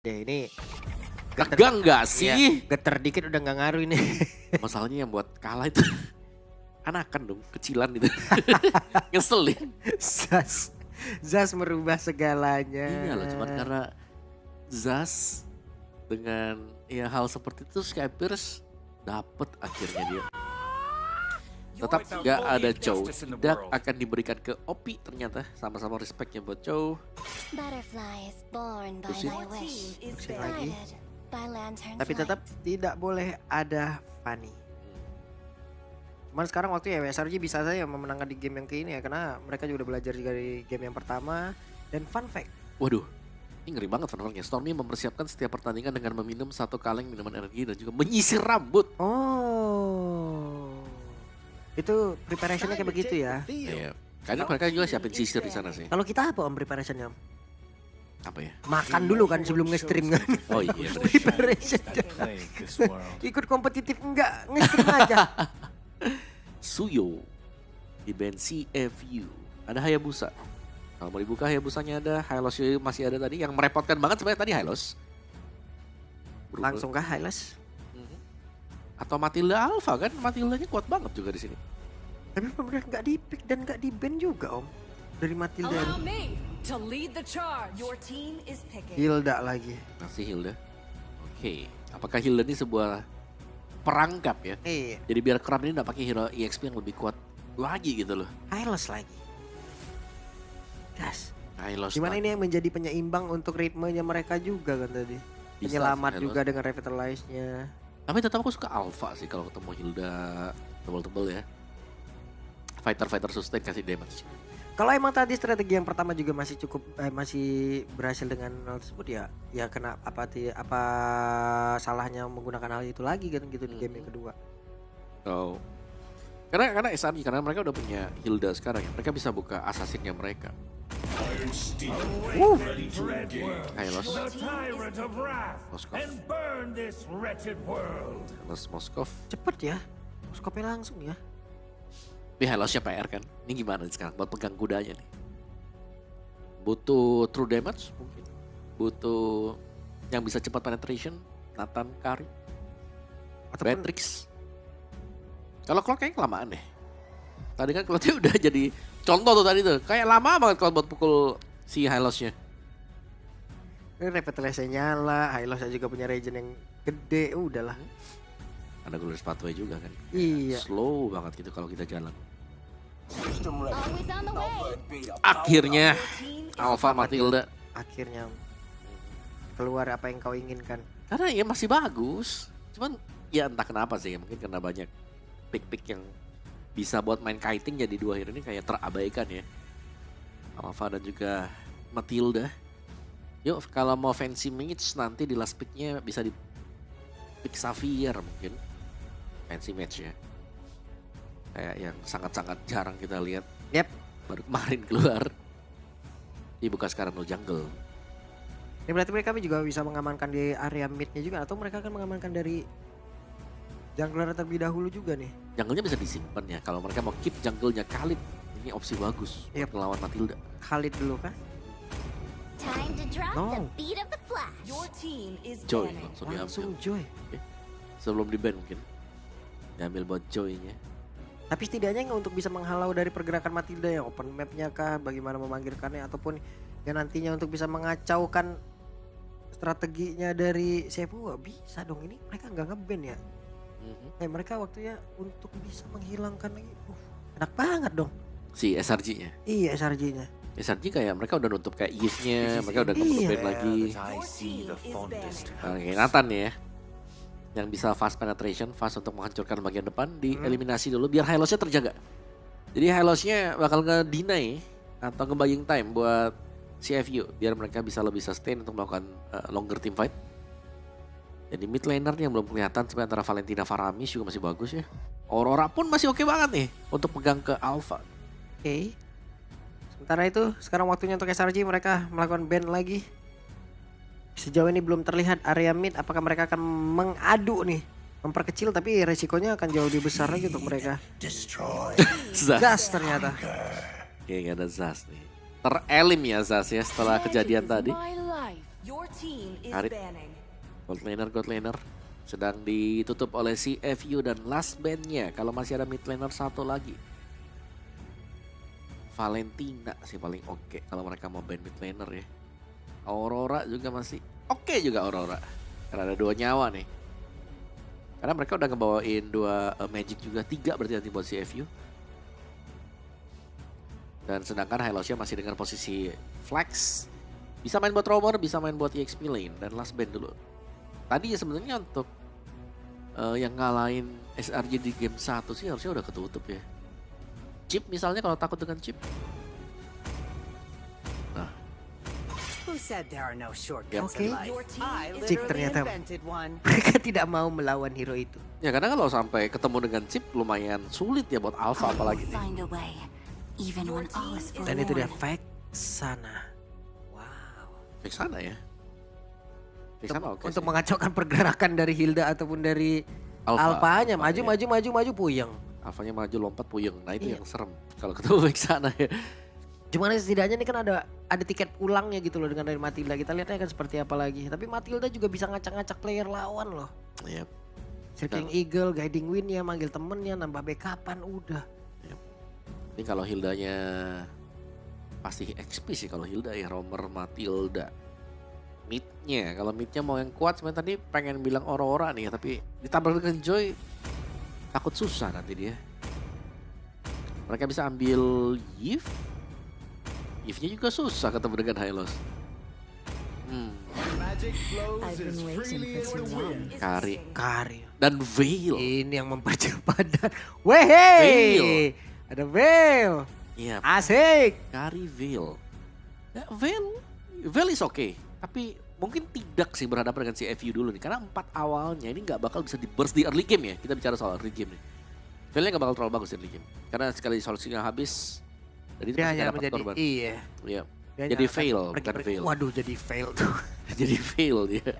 Deh ini Tegang nggak iya, sih? geter dikit udah nggak ngaruh ini. Masalahnya yang buat kalah itu anakan dong, kecilan gitu. Ngeselin. Zas merubah segalanya. Iya loh, cuman karena Zaz dengan ya hal seperti itu Skypers dapet akhirnya dia. Tetap nggak ada Chow, tidak akan diberikan ke Opi ternyata. Sama-sama respectnya buat Chow. Butterflies born by Pusing. thy wish, Pusing lagi. guided by lantern's Tapi tetap light. tidak boleh ada Fanny. Cuman sekarang waktu ya SRG bisa saja memenangkan di game yang ke ini ya, karena mereka juga udah belajar juga di game yang pertama. Dan fun fact, Waduh, ini ngeri banget fenomenalnya. Stormy mempersiapkan setiap pertandingan dengan meminum satu kaleng minuman energi dan juga menyisir rambut. itu preparationnya kayak begitu ya. Iya. Kayaknya mereka juga siapin sisir di sana sih. Kalau kita apa om preparationnya? Om? Apa ya? Makan dulu kan sebelum nge-stream kan. Oh iya bener. Preparation. Ikut kompetitif enggak, nge-stream aja. Suyo di band CFU. Ada Hayabusa. Kalau mau dibuka Hayabusanya ada, Hylos masih ada tadi. Yang merepotkan banget sebenarnya tadi Hylos. Langsung kah Hylas? Atau Matilda Alpha kan? Matildanya kuat banget juga di sini. Tapi benar nggak di pick dan nggak di ban juga om. Dari Matilda. Allow me to lead the charge. Your team is picking. Hilda lagi. Masih Hilda. Oke. Apakah Hilda ini sebuah perangkap ya? Iya, Jadi biar Kram ini nggak pakai hero EXP yang lebih kuat lagi gitu loh. Hylas lagi. Gas. Hylos. Gimana ini yang menjadi penyeimbang untuk ritmenya mereka juga kan tadi. Bisa Penyelamat sih, juga dengan revitalize-nya. Tapi tetap aku suka Alpha sih kalau ketemu Hilda tebel-tebel ya. Fighter sustain kasih damage. Kalau emang tadi strategi yang pertama juga masih cukup masih berhasil dengan hal tersebut ya kena apa salahnya menggunakan hal itu lagi kan gitu di game yang kedua. Oh. Karena SRG karena mereka udah punya Hilda sekarang ya. Mereka bisa buka assassinnya mereka. Hylos. Moskov. Hylos Moskov. Cepet ya. Skopnya langsung ya. Tapi Hylosnya PR kan. Ini gimana nih sekarang buat pegang kudanya nih. Butuh true damage mungkin. Butuh yang bisa cepat penetration. Nathan Kari. Ataupun Beatrix. Kalau Cloud kayaknya kelamaan deh. Tadi kan Cloudnya udah jadi contoh tuh tadi tuh. Kayak lama banget Cloud buat pukul si Hylosnya. ini revitalize-nya nyala, Hylos juga punya regen yang gede, udahlah. Ada Glorious Pathway juga kan. Iya. Slow banget gitu kalau kita jalan. Always on the way. Akhirnya Alpha Matilda. Akhirnya keluar apa yang kau inginkan. Karena ya masih bagus. Cuman ya entah kenapa sih. Mungkin karena banyak pick-pick yang bisa buat main kiting jadi dua hero ini kayak terabaikan ya. Alpha dan juga Matilda. Yuk kalau mau fancy mage nanti di last picknya bisa di pick Xavier mungkin. Fancy match ya. Kayak yang sangat-sangat jarang kita lihat. Yep. Baru kemarin keluar. Dibuka sekarang no jungle. Ini berarti mereka juga bisa mengamankan di area mid-nya juga atau mereka akan mengamankan dari jungler terlebih dahulu juga nih. Jungle-nya bisa disimpan ya. Kalau mereka mau keep jungle-nya Khalid. Ini opsi bagus Yep. buat melawan Matilda. Khalid dulu kah? Time to drop No. the beat of the flash. Your team is Joy banning. langsung Langsung diambil. Joy. Sebelum di ban mungkin. Diambil buat Joy-nya. Tapi setidaknya untuk bisa menghalau dari pergerakan Matilda yang open map-nya kah, bagaimana memanggilkannya ataupun yang nantinya untuk bisa mengacaukan strateginya dari Sefu bisa dong, ini mereka nggak nge-ban ya. Mereka waktunya untuk bisa menghilangkan lagi. Enak banget dong. Si SRG-nya. Iya SRG-nya. SRG kayak mereka udah nutup kayak East-nya. Mereka udah Iya. ban lagi. Your team is banning. Kayak Nathan ya. Yang bisa fast penetration, fast untuk menghancurkan bagian depan. Dieliminasi dulu biar Hylosnya terjaga. Jadi Hylosnya bakal nge-deny atau nge-buying time buat CFU. Biar mereka bisa lebih sustain untuk melakukan longer team fight. Jadi mid laner yang belum kelihatan sebenarnya antara Valentina Faramis juga masih bagus ya. Aurora pun masih oke banget nih untuk pegang ke Alpha. Oke. Sementara itu sekarang waktunya untuk SRG mereka melakukan ban lagi. Sejauh ini belum terlihat area mid apakah mereka akan mengadu nih. Memperkecil tapi resikonya akan jauh lebih besar lagi untuk mereka. Zaz. Gas ternyata. Oke gak ada Zaz nih. Terelim ya Zaz ya setelah kejadian tadi. My life. Your team is Karit. banning. Gold laner sedang ditutup oleh CFU dan last bandnya. Kalau masih ada mid laner satu lagi. Valentina sih paling oke kalau mereka mau ban mid laner ya. Aurora juga masih oke juga Aurora. Karena ada 2 nyawa nih. Karena mereka udah ngebawain 2 magic juga, 3 berarti nanti buat CFU. Dan sedangkan Hylosia masih dengan posisi flex. Bisa main buat roamer, bisa main buat EXP lane. Dan last band dulu. Tadi ya sebenarnya untuk yang ngalahin SRJ di game 1 sih harusnya udah ketutup ya. Chip misalnya kalau takut dengan chip. Nah, Who said there are no shortcuts Okay. in life? Your team I is Cik, literally ternyata. invented one. Mereka tidak mau melawan hero itu. ya karena kalau sampai ketemu dengan chip lumayan sulit ya buat Alpha apalagi nih. Find a way, even when all is Dan itu dia forlorn. Vexana. Wow. Fix sana ya. Fix sana oke Untuk sih. mengacaukan pergerakan dari Hilda ataupun dari Alpha. Alpanya. Alpha, Maju, ya. maju, puyeng. Alphanya maju lompat puyeng. Nah itu Iya. yang serem kalau ketemu fix sana ya. Cuman setidaknya ini kan ada tiket pulangnya gitu loh dengan dari Matilda. Kita lihatnya kan seperti apa lagi. Tapi Matilda juga bisa ngacak-ngacak player lawan loh. Iya. Circling Eagle, Guiding Wind ya, manggil temennya, nambah backupan udah. Ini kalau Hildanya pasti XP sih kalau Hilda ya, Romer Matilda. Midnya, kalau midnya mau yang kuat sebenarnya tadi pengen bilang Aurora nih ya, tapi ditambah dengan Joy takut susah nanti dia. Mereka bisa ambil Yves. Yves-nya juga susah ketemu dengan Hylos. I've been waiting for too long. Kari Kari. dan Veil. Ini yang mempercepat dan Wehey! Veil. Ada Veil. Iya, Asik. Kari Veil. Ya, Veil is okay. Tapi mungkin tidak sih berhadapan dengan si FU dulu nih. Karena 4 awalnya ini nggak bakal bisa di-burst di early game ya. Kita bicara soal early game nih. Veilnya nggak bakal terlalu bagus di early game. Karena sekali solusinya habis, jadi Dia pasti hanya dapat menjadi korban. iya. Iya. Dia Jadi hanya akan fail, pergi- bukan fail. Waduh, jadi fail tuh. Jadi Veil dia.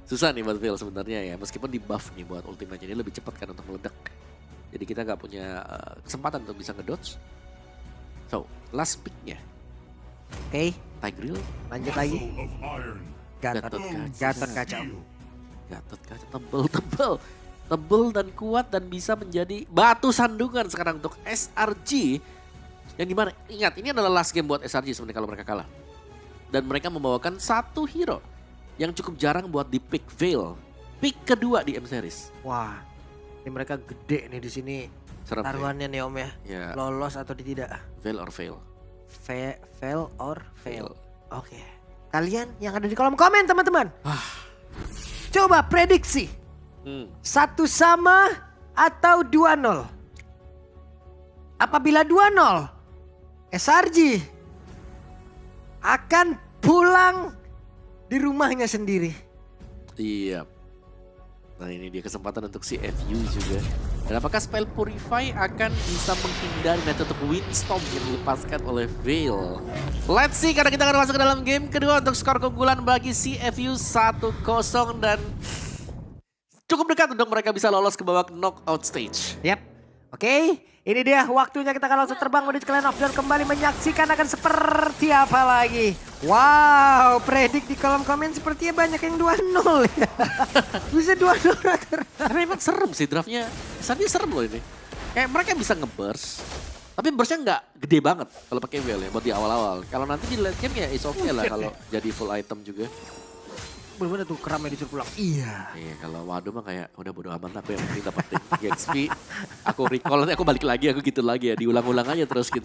Susah nih buat Veil sebenarnya ya. Meskipun di buff nih buat ultimate ini lebih cepat kan untuk meledak. Jadi kita nggak punya kesempatan untuk bisa ngedodge. So, last picknya Oke, Tigreal, lanjut lagi. Gatot. Gatot kaca. Gatot kacau. Gatot kaca tebel dan kuat dan bisa menjadi batu sandungan sekarang untuk SRG. Yang dimana ingat ini adalah last game buat SRG sebenarnya kalau mereka kalah. Dan mereka membawakan satu hero yang cukup jarang buat di pick Veil. Pick kedua di M series. Wah, ini mereka gede nih di sini. Serem ya. Taruhannya nih Om ya. Ya, Lolos atau tidak? Veil or fail. Fail or fail. Fail. Oke. Kalian yang ada di kolom komen teman-teman. Ah. Coba prediksi. Hmm. 1 sama atau 2-0? Apabila 2-0, SRG akan pulang di rumahnya sendiri. Iya. Nah ini dia kesempatan untuk si FU juga. Dan apakah spell Purify akan bisa menghindari nanti untuk Windstorm yang dilepaskan oleh Veil? Let's see karena kita akan masuk ke dalam game kedua untuk skor keunggulan bagi si FU 1-0 dan cukup dekat untuk mereka bisa lolos ke babak knockout stage. Yap. Oke, ini dia waktunya kita akan langsung terbang menuju ke line of dan kembali menyaksikan akan seperti apa lagi. Wow, predik di kolom komen sepertinya banyak yang 2-0 ya. Bisa 2-0 rata-rata. Karena emang serem sih draftnya. Kesannya serem loh ini. Kayak mereka bisa nge-burst. Tapi burstnya nggak gede banget kalau pakai Veil ya buat di awal-awal. Kalau nanti di late game ya is okay lah kalau jadi full item juga. Bener-bener tuh keramnya disuruh pulang. Iya. Iya kalau waduh mah kayak udah bodo amat aku yang penting dapetin XP. Aku recall nanti aku balik lagi aku gitu lagi ya diulang-ulang aja terus gitu.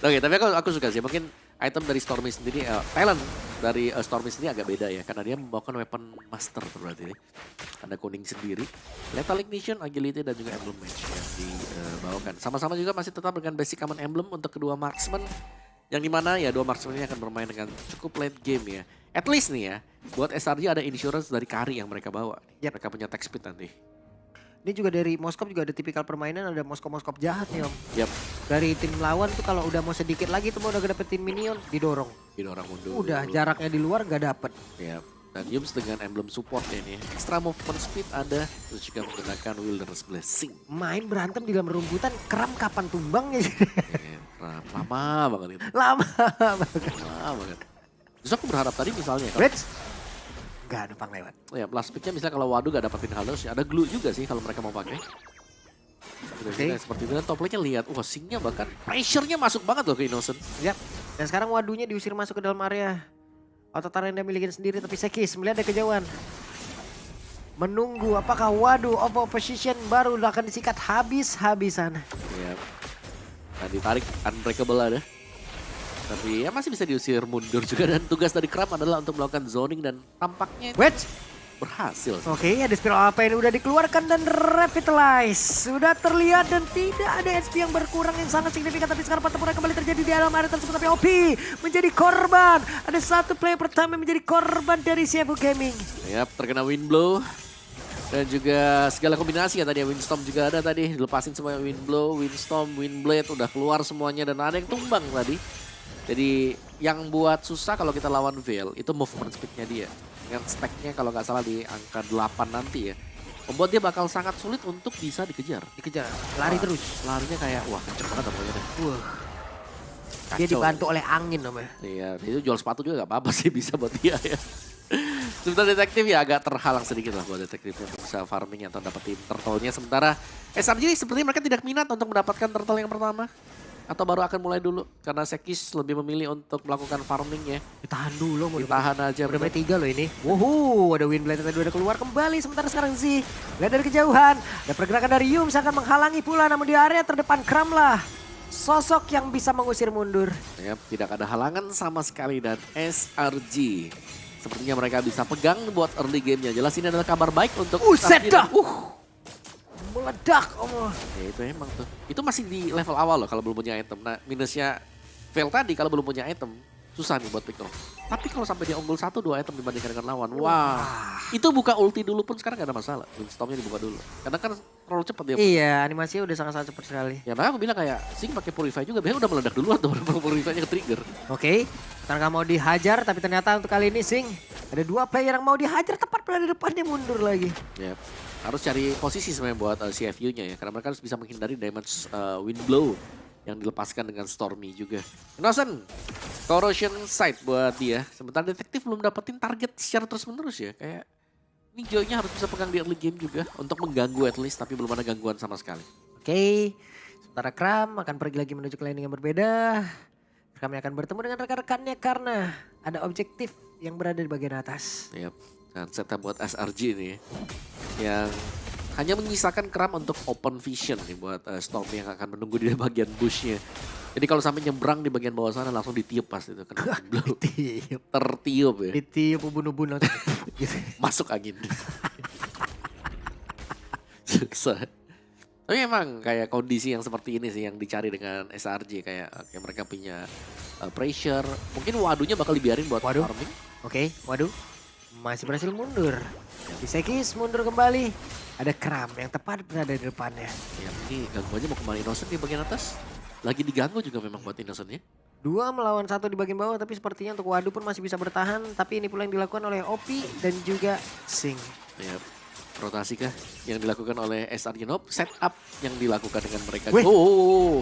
Oke tapi aku suka sih mungkin item dari Stormy sendiri talent dari Stormy sendiri agak beda ya karena dia membawakan weapon master berarti ini. Ada kuning sendiri, lethal ignition, agility dan juga emblem match yang dibawakan. Sama-sama juga masih tetap dengan basic common emblem untuk kedua marksman. Yang dimana ya dua marksman ini akan bermain dengan cukup late game ya. At least nih ya, buat SRG ada insurance dari Kari yang mereka bawa. Yep. Mereka punya attack speed nanti. Ini juga dari Moskop juga ada tipikal permainan, ada Moskop jahat nih Om. Yap, Dari tim lawan tuh kalau udah mau sedikit lagi tuh mau udah dapetin minion, didorong. ini orang mundur. Udah jaraknya di luar gak dapet. Yap. Dan Yums dengan emblem supportnya ini. Extra movement speed ada, terus juga menggunakan Wilderness Blessing. Main berantem di dalam rumputan, keram kapan tumbangnya. Lama banget itu. Lama banget. Lama banget. Justru aku berharap tadi misalnya kalau Bridge. Enggak, numpang lewat. ya last picknya misalnya kalau Wadu gak dapetin Halos ya ada glue juga sih kalau mereka mau pakai. Oke. Seperti itu dan top lane-nya lihat, wah Singnya bahkan pressure-nya masuk banget loh ke Innocent. Yap. Dan sekarang wadunya diusir masuk ke dalam area. Auto Tyrant dia milikin sendiri tapi Sekis melihat dari kejauhan. Menunggu apakah Wadu of opposition baru akan disikat habis-habisan. Ya. Nah ditarik unbreakable ada. Tapi ya masih bisa diusir mundur juga dan tugas dari Kram adalah untuk melakukan zoning dan tampaknya Wait. berhasil. Oke, ada spiral apa yang udah dikeluarkan dan revitalize. Sudah terlihat dan tidak ada HP yang berkurang yang sangat signifikan. Tapi sekarang pertempuran kembali terjadi di dalam area tersebut. Tapi OP menjadi korban. Ada satu player pertama yang menjadi korban dari CFU Gaming. Ya terkena wind blow. Dan juga segala kombinasi ya tadi ya. Windstorm juga ada tadi. Dilepasin semua wind blow, windstorm, windblade udah keluar semuanya. Dan ada yang tumbang tadi. Jadi yang buat susah kalau kita lawan Veil itu movement speed-nya dia. Dengan stack-nya kalau nggak salah di angka 8 nanti ya. Membuat dia bakal sangat sulit untuk bisa dikejar. Dikejar, lari terus. Larinya kayak wah kenceng banget pokoknya deh. Wah. Dia Kacau. dibantu oleh angin namanya. Iya, itu jual sepatu juga nggak apa-apa sih bisa buat dia ya. Sementara detektif ya agak terhalang sedikit lah buat detektifnya untuk bisa farming atau dapetin turtle-nya. Sementara SRG sepertinya mereka tidak minat untuk mendapatkan turtle yang pertama. Atau baru akan mulai dulu karena Sekis lebih memilih untuk melakukan farming ya. Ditahan dulu mau Ditahan aja. Udah main 3 loh ini. Wuhu, ada windblade tadi udah keluar kembali. Sementara sekarang sih lihat dari kejauhan. Ada pergerakan dari Yum akan menghalangi pula. Namun di area terdepan Kram lah sosok yang bisa mengusir mundur. Ya, tidak ada halangan sama sekali dan SRG. Sepertinya mereka bisa pegang buat early game-nya. Jelas ini adalah kabar baik untuk Uset SRG. dah. Meledak om. Ya itu emang tuh. Itu masih di level awal loh kalau belum punya item. Nah minusnya Veil tadi kalau belum punya item susah nih buat pick off. Tapi kalau sampai dia unggul 1-2 item dibandingkan dengan lawan. Wah. Itu buka ulti dulu pun sekarang gak ada masalah. Windstormnya dibuka dulu. Karena kan terlalu cepat dia. Iya, animasinya udah sangat-sangat cepat sekali. Ya makanya aku bilang kayak Sing pakai Purify juga. Biasanya udah meledak duluan tuh baru Purify-nya ke-trigger. Oke, sekarang mau dihajar tapi ternyata untuk kali ini Sing ada 2 player yang mau dihajar tepat pada depannya mundur lagi. Ya. Harus cari posisi sebenarnya buat CFU-nya ya. Karena mereka harus bisa menghindari damage wind blow yang dilepaskan dengan Stormy juga. Innocent, corrosion site buat dia. Sementara detektif belum dapetin target secara terus-menerus ya. Kayak ini Joy-nya harus bisa pegang di early game juga untuk mengganggu at least. Tapi belum ada gangguan sama sekali. Oke, sementara Kram akan pergi lagi menuju ke landing yang berbeda. Kram akan bertemu dengan rekan-rekannya karena ada objektif yang berada di bagian atas. Yap. Dan setup buat SRG ini yang hanya menyisakan Kram untuk open vision nih buat Stormy yang akan menunggu di bagian bushnya. Jadi kalau sampai nyebrang di bagian bawah sana langsung ditiup pas itu kena blow. Ditiup. Tertiup ya. Ditiup ubun-ubun langsung. Gitu. Masuk angin. Susah. Tapi emang kayak kondisi yang seperti ini sih yang dicari dengan SRG. Kayak mereka punya pressure. Mungkin wadunya bakal dibiarin buat Waduh. farming. Oke, waduh. Masih berhasil mundur. Sekis mundur kembali. Ada Kram yang tepat berada di depannya. Ya ini gangguannya mau kembali Innocent di bagian atas. Lagi diganggu juga memang buat Innocent ya. 2 melawan 1 di bagian bawah tapi sepertinya untuk Wadu pun masih bisa bertahan. Tapi ini pula yang dilakukan oleh Opi dan juga Sing. Ya, rotasi kah yang dilakukan oleh SRG Nope, setup yang dilakukan dengan mereka. Wih.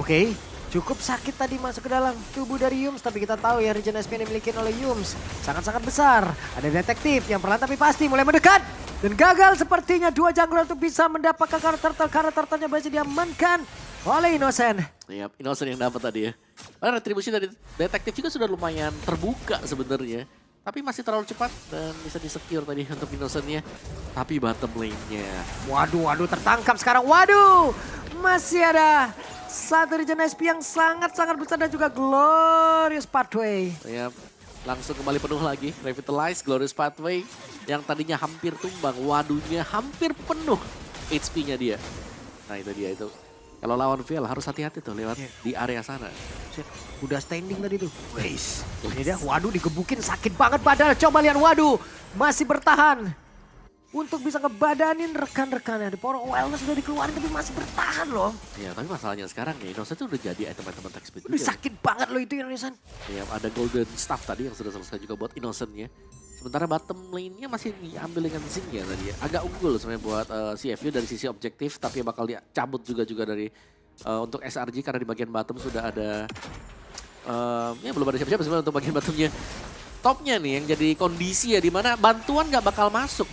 Oke. Cukup sakit tadi masuk ke dalam tubuh dari Yums. Tapi kita tahu ya regen SP yang dimiliki oleh Yums sangat-sangat besar. Ada detektif yang perlahan tapi pasti mulai mendekat. Dan gagal sepertinya 2 jungler untuk bisa mendapatkan karakter-karakternya berhasil diamankan oleh Innocent. Iya, Innocent yang dapat tadi ya. Karena retribusi dari detektif juga sudah lumayan terbuka sebenarnya. Tapi masih terlalu cepat dan bisa di-secure tadi untuk Innocent-nya. Tapi bottom lane-nya. Waduh, tertangkap sekarang. Waduh, masih ada satu regen SP yang sangat-sangat besar dan juga Glorious Pathway. Ya, langsung kembali penuh lagi. Revitalize, Glorious Pathway yang tadinya hampir tumbang. Waduhnya hampir penuh HP-nya dia. Nah itu dia itu. Kalau lawan Veil harus hati-hati tuh lewat di area sana. Shit, udah standing tadi tuh. Weis. Ini dia, waduh digebukin sakit banget padahal. Coba lihat, waduh masih bertahan. Untuk bisa ngebadanin rekan-rekannya. Di Power Wellness udah dikeluarin tapi masih bertahan loh. Ya tapi masalahnya sekarang ya Innocent itu udah jadi item-item attack speed Udah juga. sakit banget loh itu Innocent. Ya, ada golden staff tadi yang sudah selesai juga buat Innocent-nya. Sementara bottom lane-nya masih diambil dengan Zing ya tadi ya. Agak unggul sebenarnya buat CFU dari sisi objektif. Tapi bakal dicabut juga dari untuk SRG karena di bagian bottom sudah ada... ya belum ada siapa-siapa sebenarnya untuk bagian bottomnya. topnya nih yang jadi kondisi ya, dimana bantuan nggak bakal masuk.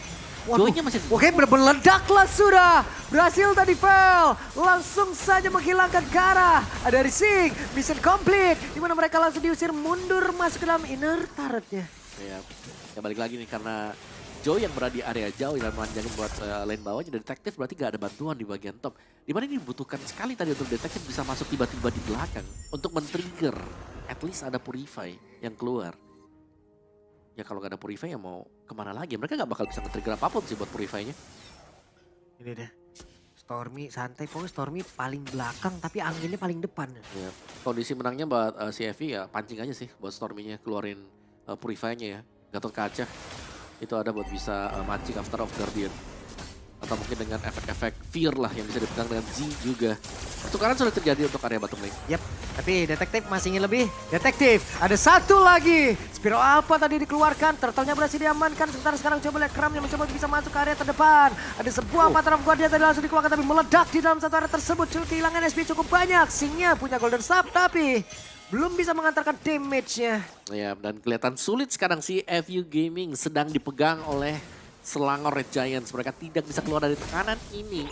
Joy-nya masih Oke, bener-bener ledaklah sudah. Berhasil tadi fail. Langsung saja menghilangkan Kara. Ada Rising, mission complete. Dimana mereka langsung diusir mundur masuk ke dalam inner turret-nya. ya balik lagi nih karena Joy yang berada di area jauh dan memanjangin buat lane bawahnya, dan detektif berarti gak ada bantuan di bagian top. Dimana ini dibutuhkan sekali tadi untuk detektif bisa masuk tiba-tiba di belakang untuk men-trigger. At least ada Purify yang keluar. Ya kalau gak ada Purify ya mau kemana lagi? Mereka gak bakal bisa nge-trigger apapun sih buat Purify-nya. Ini deh. Stormy santai, pokoknya Stormy paling belakang tapi anginnya paling depan. Ya, kondisi menangnya buat CFV ya pancing aja sih buat Stormy-nya keluarin Purify-nya ya. Gatot Kaca itu ada buat bisa mancing after of Guardian. Atau mungkin dengan efek-efek fear lah yang bisa dipegang dengan Z juga. Pertukaran sudah terjadi untuk area bottom lane. Yap, tapi detektif masih ingin lebih. Detektif, ada satu lagi. Spiro Alpha tadi dikeluarkan, turtle-nya berhasil diamankan. Sementara sekarang coba lihat Kram yang mencoba untuk bisa masuk ke area terdepan. Ada sebuah pattern of Guardian tadi langsung dikeluarkan tapi meledak di dalam satu area tersebut. Kehilangan SP cukup banyak. Singnya punya Golden Sap tapi belum bisa mengantarkan damage-nya. Ya, dan kelihatan sulit sekarang si FU Gaming sedang dipegang oleh Selangor Red Giants. Mereka tidak bisa keluar dari tekanan ini.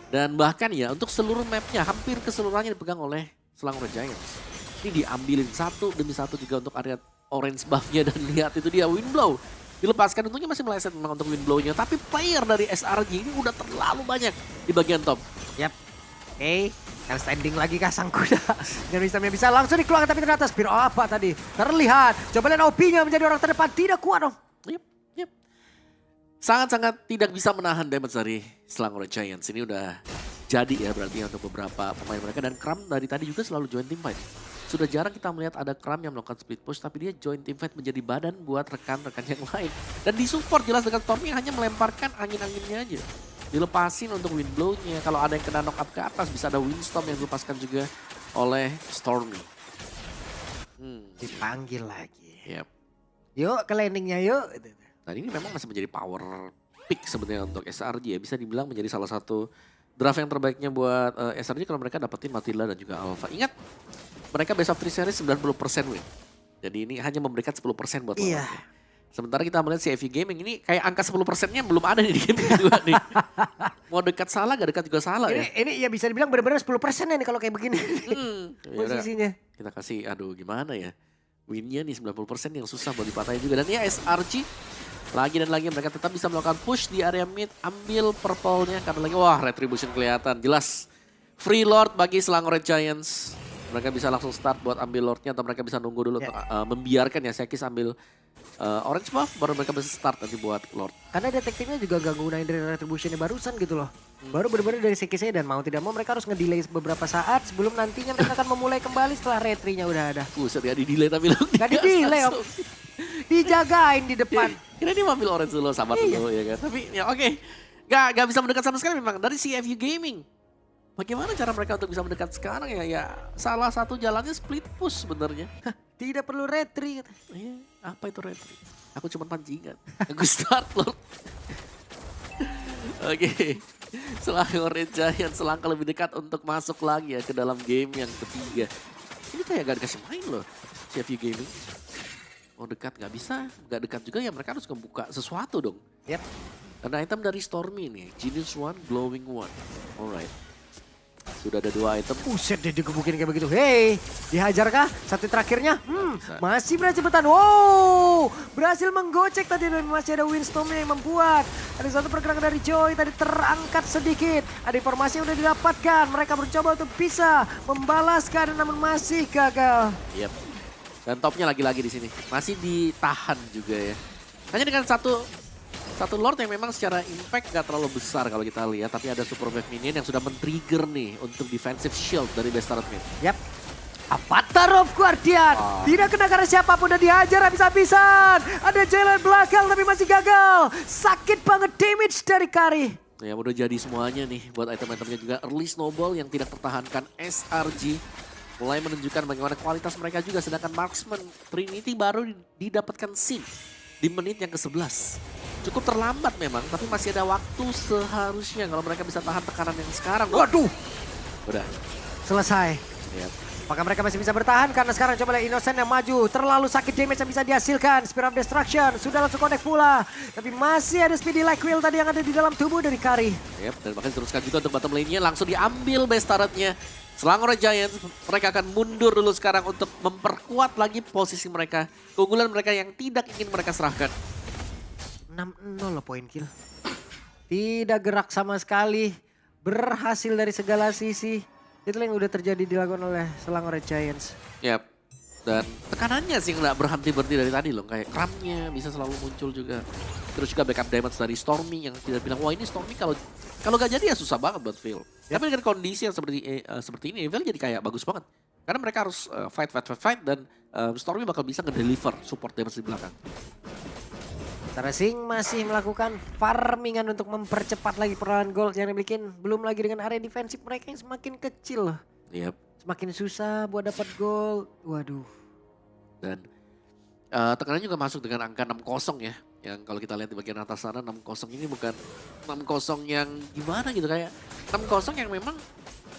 Dan bahkan ya untuk seluruh mapnya hampir keseluruhannya dipegang oleh Selangor Red Giants. Ini diambilin satu demi satu juga untuk area orange buff-nya, dan lihat itu dia Windblow. Dilepaskan, untungnya masih meleset memang untuk Windblow-nya. Tapi player dari SRG ini udah terlalu banyak di bagian top. Yap. Oke, yang standing lagi kah sang kuda. Dan bisa langsung dikeluarkan tapi ternyata Spiro apa tadi? Terlihat. Coba lihat OP-nya menjadi orang terdepan. Tidak kuat dong. Yep. Sangat-sangat tidak bisa menahan damage dari Selangor Giants. Ini udah jadi ya berarti untuk beberapa pemain mereka. Dan Kram dari tadi juga selalu join team fight. Sudah jarang kita melihat ada Kram yang melakukan split push, tapi dia join team fight menjadi badan buat rekan-rekan yang lain. Dan disupport jelas dengan Stormy hanya melemparkan angin-anginnya aja. Dilepasin untuk Windblow-nya. Kalau ada yang kena knock up ke atas bisa ada Windstorm yang dilepaskan juga oleh Stormy. Dipanggil lagi. Yep. Yuk ke landingnya yuk. Nah ini memang masih menjadi power pick sebenarnya untuk SRG ya. Bisa dibilang menjadi salah satu draft yang terbaiknya buat SRG kalau mereka dapetin Matilda dan juga Alpha. Ingat, mereka best of 3 series 90% win. Jadi ini hanya memberikan 10% buat Iya. lawannya. Sementara kita melihat si FV Gaming ini kayak angka 10%-nya belum ada nih di game kedua nih. Mau dekat salah, gak dekat juga salah ya. Ini ya bisa dibilang benar-benar 10% ya nih kalau kayak begini. Posisinya. Kita kasih, aduh gimana ya. Winnya nih 90% yang susah buat dipatahin juga. Dan ya SRG lagi dan lagi mereka tetap bisa melakukan push di area mid. Ambil purple-nya karena lagi, wah Retribution kelihatan. Jelas free lord bagi Selangor Red Giants. Mereka bisa langsung start buat ambil lordnya atau mereka bisa nunggu dulu untuk membiarkan ya Sekis ambil orange buff baru mereka bisa start nanti buat lord. Karena detektifnya juga gak gunain dari retributionnya barusan gitu loh. Baru bener-bener dari Sekisnya dan mau tidak mau mereka harus ngedelay beberapa saat sebelum nantinya mereka akan memulai kembali setelah retrinya udah ada. Buset ya di-delay tapi lu Gak di-delay om. Dijagain di depan. Kira dia mau ambil orange dulu, sabar dulu ya kan. Tapi ya oke. Gak bisa mendekat sama sekali memang dari CFU Gaming. Bagaimana cara mereka untuk bisa mendekat sekarang ya? Ya salah satu jalannya split push sebenarnya. Tidak perlu retri. Iya, apa itu retri? Aku cuma pancingan. Aku start lord. Oke. Selangor Red Giants selangkah lebih dekat untuk masuk lagi ya ke dalam game yang ketiga. Ini kayak gak dikasih main loh CFU Gaming. Mau dekat gak bisa, gak dekat juga ya mereka harus membuka sesuatu dong. Yap. Karena item dari Stormy nih, Genius One, Glowing One. Alright. Sudah ada 2 item. Buset deh digebukin kayak begitu. Hei, dihajar kah? Satu terakhirnya. Masih berhasil bertahan. Wow, berhasil menggocek tadi dan masih ada Windstorm yang membuat. Ada satu pergerakan dari Joy tadi terangkat sedikit. Ada informasi yang sudah didapatkan. Mereka mencoba untuk bisa membalaskan namun masih gagal. Yep. Dan topnya lagi-lagi di sini. Masih ditahan juga ya. Hanya dengan satu Lord yang memang secara impact gak terlalu besar kalau kita lihat. Tapi ada Super Wave Minion yang sudah men-trigger nih untuk defensive shield dari Bastard Mid. Yap. Avatar of Guardian. Tidak kena karena siapapun dan dihajar habis-habisan. Ada jalan belakang tapi masih gagal. Sakit banget damage dari Kari. Ya udah jadi semuanya nih buat item-itemnya juga. Early Snowball yang tidak tertahankan SRG. Mulai menunjukkan bagaimana kualitas mereka juga. Sedangkan Marksman Trinity baru didapatkan SIM di menit yang ke-11. Cukup terlambat memang, tapi masih ada waktu seharusnya kalau mereka bisa tahan tekanan yang sekarang. Waduh. Udah. Selesai. Ya. Apakah mereka masih bisa bertahan? Karena sekarang coba lihat Innocent yang maju. Terlalu sakit damage yang bisa dihasilkan. Spirit of Destruction sudah langsung connect pula. Tapi masih ada Speedy Like Will tadi yang ada di dalam tubuh dari Kari. Yep, dan bahkan diteruskan juga untuk bottom lane-nya. Langsung diambil base turret-nya. Selangor Giants, mereka akan mundur dulu sekarang untuk memperkuat lagi posisi mereka. Keunggulan mereka yang tidak ingin mereka serahkan. 6-0 loh poin kill. Tidak gerak sama sekali. Berhasil dari segala sisi. Itulah yang udah terjadi dilakukan oleh Selangor Giants. Yap. Dan tekanannya sih nggak berhenti dari tadi loh. Kayak crampnya bisa selalu muncul juga. Terus juga backup damage dari Stormy yang tidak bilang, wah ini Stormy kalau gak jadi ya susah banget buat Veil. Tapi dengan kondisi yang seperti ini, Veil jadi kayak bagus banget. Karena mereka harus fight dan Stormy bakal bisa ngedeliver support damage di belakang. Sementara Sing masih melakukan farmingan untuk mempercepat lagi perolehan gold yang dimiliki. Belum lagi dengan area defensif mereka yang semakin kecil loh. Yep. Semakin susah buat dapat gold. Waduh. Dan tekanan juga masuk dengan angka 6-0 ya. Yang kalau kita lihat di bagian atas sana 6-0 ini bukan 6-0 yang gimana gitu. Kayak 6-0 yang memang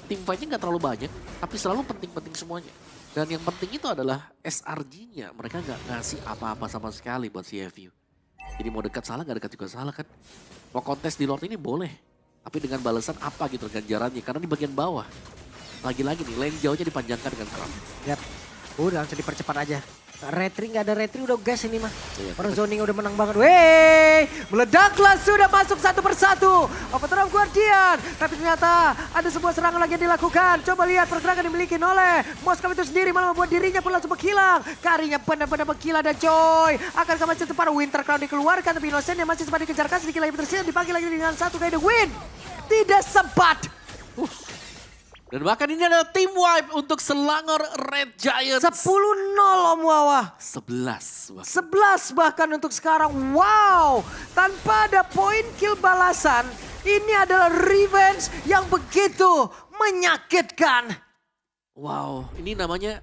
tim fight-nya gak terlalu banyak. Tapi selalu penting-penting semuanya. Dan yang penting itu adalah SRG-nya. Mereka gak ngasih apa-apa sama sekali buat CFU. Jadi mau dekat salah, gak dekat juga salah kan. Mau kontes di Lord ini boleh. Tapi dengan balasan apa gitu ganjarannya. Karena di bagian bawah. Lagi-lagi nih, lane jauhnya dipanjangkan dengan Cram. Yap. Udah langsung dipercepat aja. Retri nggak ada retri udah gas ini mah. Iya. Orang zoning udah menang banget. Wey, meledaklah sudah masuk satu persatu. Overthrow Guardian. Tapi ternyata ada sebuah serangan lagi yang dilakukan. Coba lihat pergerakan dimiliki oleh Moskov itu sendiri malah membuat dirinya pun langsung menghilang. Karinya benar-benar menghilang dan coy. Akan kembali cepat Winter Crown dikeluarkan tapi Innocent yang masih sempat dikejarkan sedikit lagi tersisa dipanggil lagi dengan satu kali the win. Tidak sempat. Dan bahkan ini adalah team wipe untuk Selangor Red Giants. 10-0 Om Wawa. 11. 11 bahkan untuk sekarang. Wow, tanpa ada poin kill balasan. Ini adalah revenge yang begitu menyakitkan. Wow, ini namanya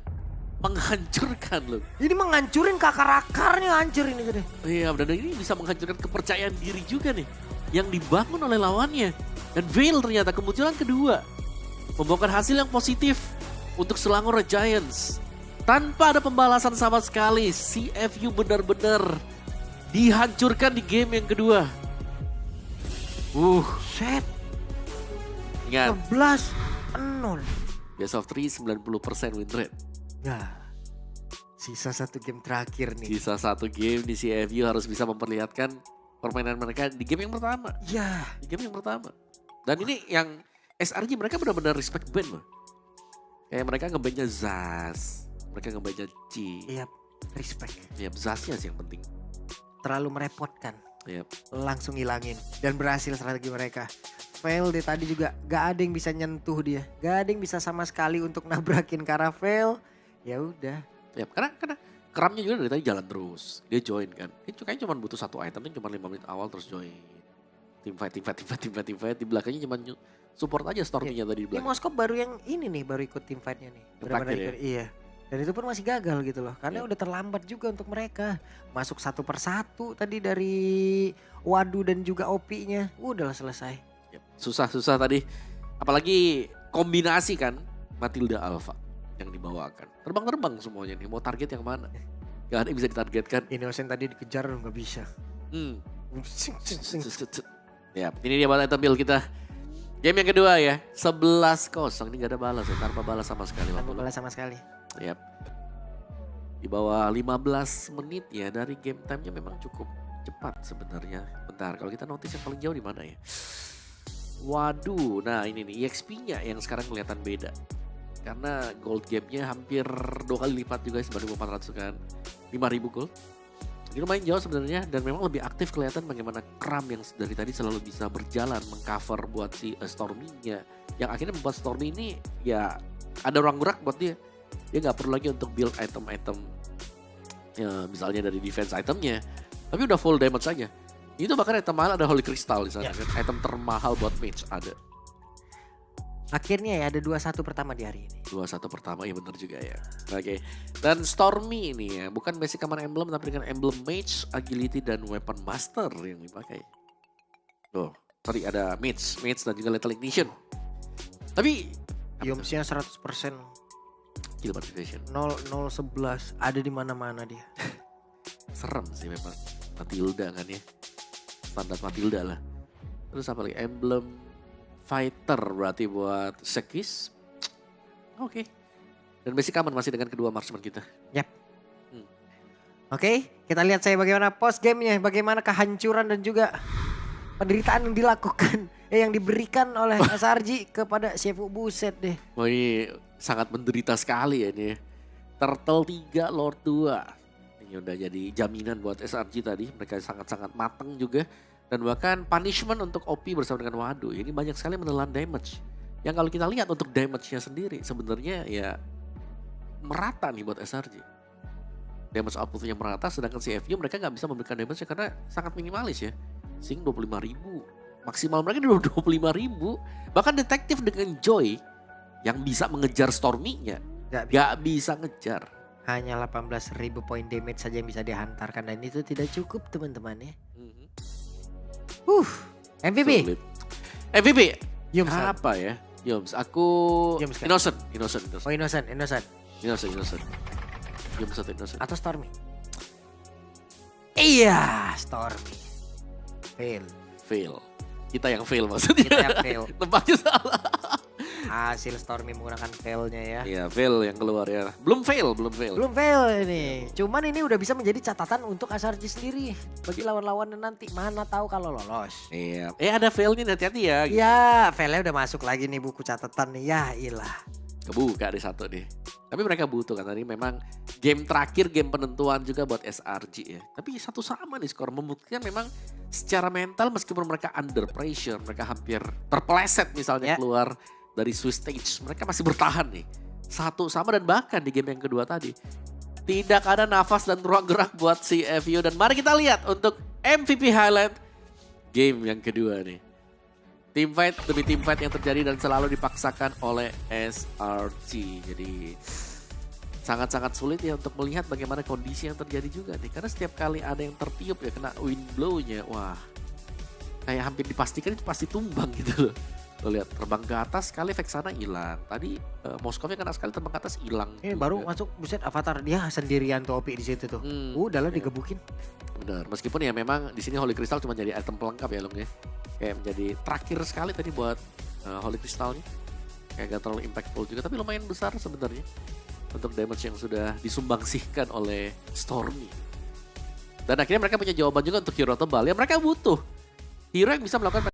menghancurkan loh. Ini menghancurin kakak-akarnya hancur ini gede. Iya, dan ini bisa menghancurkan kepercayaan diri juga nih. Yang dibangun oleh lawannya. Dan Veil ternyata kemunculan kedua. Membawakan hasil yang positif untuk Selangor Red Giants. Tanpa ada pembalasan sama sekali, CFU benar-benar dihancurkan di game yang kedua. Set. Ingat, 11-0. best of 3, 90% win rate. Nah, sisa satu game terakhir nih. Sisa satu game di CFU harus bisa memperlihatkan permainan mereka di game yang pertama. Ya. Di game yang pertama. Dan ini yang SRG mereka benar-benar respect band loh. Kayak mereka ngebandnya Zaz. Mereka ngebandnya Ci. Iya, respect. Yap, Zaznya sih yang penting. Terlalu merepotkan. Yap. Langsung hilangin. Dan berhasil strategi mereka. Fail deh tadi juga gak ada yang bisa nyentuh dia. Gak ada yang bisa sama sekali untuk nabrakin Caravel. Ya udah. Yap, karena Kramnya juga dari tadi jalan terus. Dia join kan. Dia kayaknya cuma butuh satu item, cuma 5 menit awal terus join. Team fight. Di belakangnya cuma support aja Stormy-nya tadi di Ini belakang. Moskov baru yang ini nih, baru ikut team fight-nya nih. Terakhir ya? Iya. Dan itu pun masih gagal gitu loh. Karena Iya. udah terlambat juga untuk mereka. Masuk satu persatu tadi dari Wadu dan juga OP-nya. Udah selesai. Yap, susah tadi. Apalagi kombinasi kan Matilda Alpha yang dibawakan. Terbang-terbang semuanya nih. Mau target yang mana? Gak ada yang bisa ditargetkan. Innocent tadi dikejar gak bisa. Ya, ini dia buat item build kita. Game yang kedua ya, 11-0. Ini gak ada balas ya, tanpa balas sama sekali. Tanpa balas sama sekali. Yap. Di bawah 15 menit ya, dari game time-nya memang cukup cepat sebenarnya. Bentar, kalau kita notice yang paling jauh di mana ya? Waduh, nah ini nih EXP-nya yang sekarang kelihatan beda. Karena gold gap-nya hampir 2 kali lipat juga 9.400 kan. 5.000 gold. Ini lumayan jauh sebenarnya dan memang lebih aktif kelihatan bagaimana Kram yang dari tadi selalu bisa berjalan mengcover buat si Stormy-nya. Yang akhirnya membuat Stormy ini ya ada ruang gerak buat dia. Dia nggak perlu lagi untuk build item-item ya, misalnya dari defense itemnya. Tapi udah full damage aja. Itu bahkan item mahal ada Holy Crystal di sana kan. Item termahal buat mage ada. Akhirnya ya ada 2-1 pertama di hari ini. 2-1 pertama, ya benar juga ya. Oke. Dan Stormy ini ya, bukan basic command emblem tapi dengan emblem mage, agility dan weapon master yang dipakai. Tuh, tadi ada mage dan juga lethal ignition. Tapi Yomsnya 100% gokil participation. 0-0-11 ada di mana-mana dia. Serem sih memang Matilda kan ya. Standar Matilda lah. Terus apa lagi? Emblem Fighter berarti buat Sekis. Oke. Dan basic aman masih dengan kedua marksman kita. Yap. Oke, kita lihat saya bagaimana post gamenya, bagaimana kehancuran dan juga penderitaan yang dilakukan, yang diberikan oleh SRG kepada Shefu. Buset deh. Wah ini sangat menderita sekali ya ini. Turtle 3, Lord 2. Ini udah jadi jaminan buat SRG tadi. Mereka sangat-sangat matang juga. Dan bahkan punishment untuk OP bersama dengan Wado. Ini banyak sekali menelan damage. Yang kalau kita lihat untuk damage-nya sendiri sebenarnya ya merata nih buat SRG. Damage outputnya merata, sedangkan si FU mereka nggak bisa memberikan damage karena sangat minimalis ya. Sing 25.000, maksimal mereka di 25.000. Bahkan detektif dengan Joy yang bisa mengejar Stormy-nya nggak bisa ngejar. Hanya 18.000 poin damage saja yang bisa dihantarkan dan itu tidak cukup teman-teman ya. MVP. Sulit. MVP. Yums apa ya? Yums, aku Yums, kan? Innocent. Oh Innocent. Yums atau Innocent. Atau Stormy. Iya, Stormy. Fail. Kita yang fail maksudnya. Kita yang fail. Tempatnya salah. Hasil Stormy menggunakan failnya ya. Iya, fail yang keluar ya. Belum fail. Belum fail ini. Cuman ini udah bisa menjadi catatan untuk SRG sendiri. Bagi lawan-lawannya nanti. Mana tahu kalau lolos. Iya. Ada failnya hati-hati ya. Gitu. Ya, failnya udah masuk lagi nih buku catatan nih. Ya ilah. Kebuka deh satu nih. Tapi mereka butuh kan tadi memang game terakhir, game penentuan juga buat SRG ya. Tapi satu sama nih skor, membuktikan memang secara mental meskipun mereka under pressure, mereka hampir terpeleset misalnya keluar dari Swiss stage, mereka masih bertahan nih. Satu sama dan bahkan di game yang kedua tadi tidak ada nafas dan ruang gerak buat si FU. Dan mari kita lihat untuk MVP highlight game yang kedua nih. Team fight demi team fight yang terjadi dan selalu dipaksakan oleh SRG. Jadi sangat-sangat sulit ya untuk melihat bagaimana kondisi yang terjadi juga nih. Karena setiap kali ada yang tertiup ya kena wind blow-nya. Wah, kayak hampir dipastikan itu pasti tumbang gitu loh. Lo lihat terbang ke atas sekali Vexana hilang. Tadi Moskovnya kena sekali terbang ke atas hilang. Baru masuk buset avatar dia sendirian tuh OP di situ tuh. Udah lah digebukin. Benar, meskipun ya memang di sini Holy Crystal cuma jadi item pelengkap ya Long ya. Kayak menjadi terakhir sekali tadi buat Holy Crystalnya. Kayak gak terlalu impactful juga, tapi lumayan besar sebenarnya untuk damage yang sudah disumbangsihkan oleh Stormy. Dan akhirnya mereka punya jawaban juga untuk hero tebal. Ya mereka butuh hero yang bisa melakukan